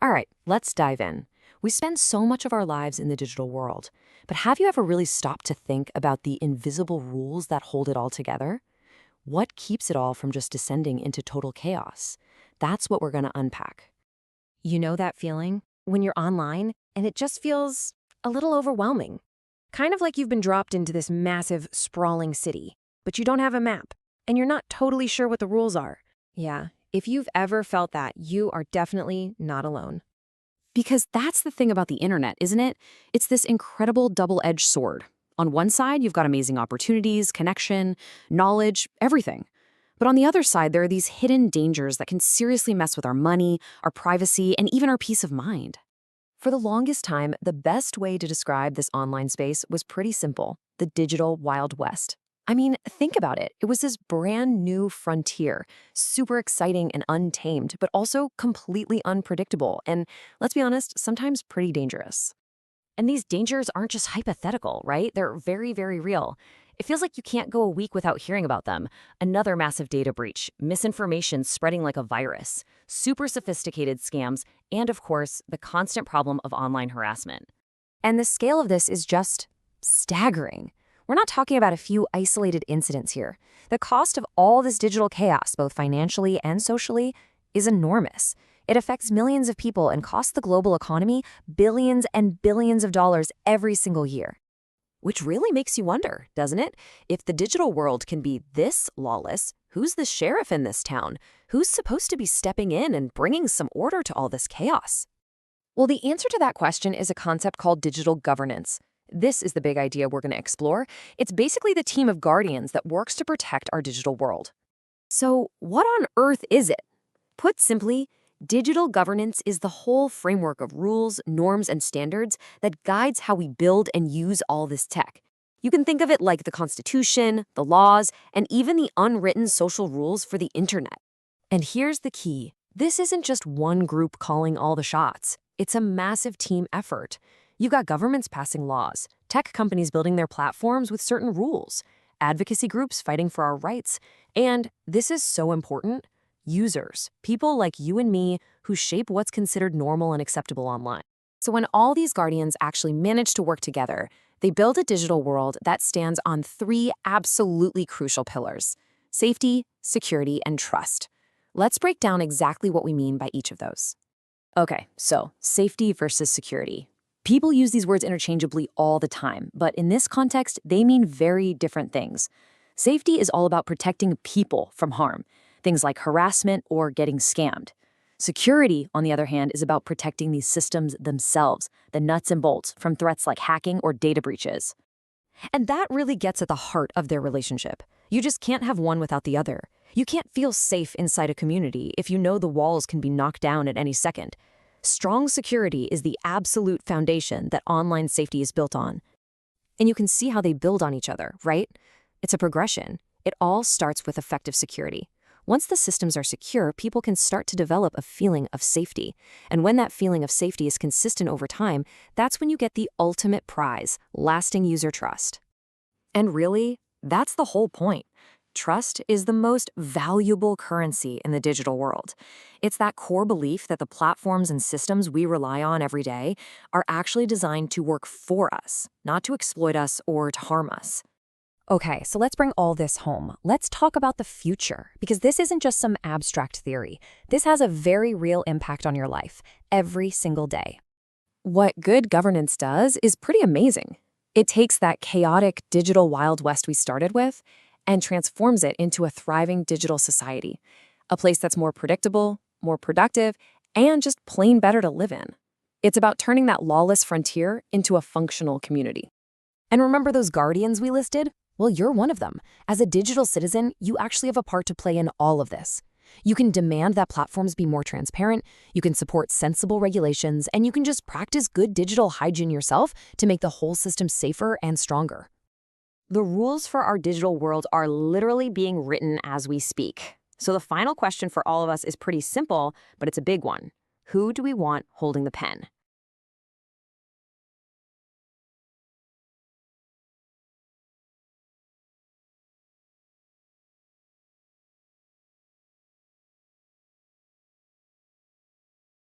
All right, let's dive in. We spend so much of our lives in the digital world, but have you ever really stopped to think about the invisible rules that hold it all together? What keeps it all from just descending into total chaos? That's what we're going to unpack. You know that feeling? When you're online and it just feels a little overwhelming. Kind of like you've been dropped into this massive, sprawling city, but you don't have a map, and you're not totally sure what the rules are. Yeah, if you've ever felt that, you are definitely not alone. Because that's the thing about the internet, isn't it? It's this incredible double-edged sword. On one side, you've got amazing opportunities, connection, knowledge, everything. But on the other side, there are these hidden dangers that can seriously mess with our money, our privacy, and even our peace of mind. For the longest time, the best way to describe this online space was pretty simple: the digital Wild West. I mean, think about it. It was this brand new frontier, super exciting and untamed, but also completely unpredictable, and let's be honest, sometimes pretty dangerous. And these dangers aren't just hypothetical, right? They're very, very real. It feels like you can't go a week without hearing about them. Another massive data breach, misinformation spreading like a virus, super sophisticated scams, and of course, the constant problem of online harassment. And the scale of this is just staggering. We're not talking about a few isolated incidents here. The cost of all this digital chaos, both financially and socially, is enormous. It affects millions of people and costs the global economy billions and billions of dollars every single year. Which really makes you wonder, doesn't it? If the digital world can be this lawless, who's the sheriff in this town? Who's supposed to be stepping in and bringing some order to all this chaos? Well, the answer to that question is a concept called digital governance. This is the big idea we're going to explore. It's basically the team of guardians that works to protect our digital world. So, what on earth is it? Put simply, digital governance is the whole framework of rules, norms, and standards that guides how we build and use all this tech. You can think of it like the Constitution, the laws, and even the unwritten social rules for the internet. And here's the key. This isn't just one group calling all the shots. It's a massive team effort. You've got governments passing laws, tech companies building their platforms with certain rules, advocacy groups fighting for our rights, and, this is so important, users, people like you and me who shape what's considered normal and acceptable online. So when all these guardians actually manage to work together, they build a digital world that stands on three absolutely crucial pillars: safety, security, and trust. Let's break down exactly what we mean by each of those. Okay, so safety versus security. People use these words interchangeably all the time, but in this context, they mean very different things. Safety is all about protecting people from harm, things like harassment or getting scammed. Security, on the other hand, is about protecting these systems themselves, the nuts and bolts, from threats like hacking or data breaches. And that really gets at the heart of their relationship. You just can't have one without the other. You can't feel safe inside a community if you know the walls can be knocked down at any second. Strong security is the absolute foundation that online safety is built on. And you can see how they build on each other, right? It's a progression. It all starts with effective security. Once the systems are secure, people can start to develop a feeling of safety. And when that feeling of safety is consistent over time, that's when you get the ultimate prize, lasting user trust. And really, that's the whole point. Trust is the most valuable currency in the digital world. It's that core belief that the platforms and systems we rely on every day are actually designed to work for us, not to exploit us or to harm us. Okay, so let's bring all this home. Let's talk about the future, because this isn't just some abstract theory. This has a very real impact on your life, every single day. What good governance does is pretty amazing. It takes that chaotic digital Wild West we started with and transforms it into a thriving digital society, a place that's more predictable, more productive, and just plain better to live in. It's about turning that lawless frontier into a functional community. And remember those guardians we listed? Well, you're one of them. As a digital citizen, you actually have a part to play in all of this. You can demand that platforms be more transparent, you can support sensible regulations, and you can just practice good digital hygiene yourself to make the whole system safer and stronger. The rules for our digital world are literally being written as we speak. So the final question for all of us is pretty simple, but it's a big one. Who do we want holding the pen?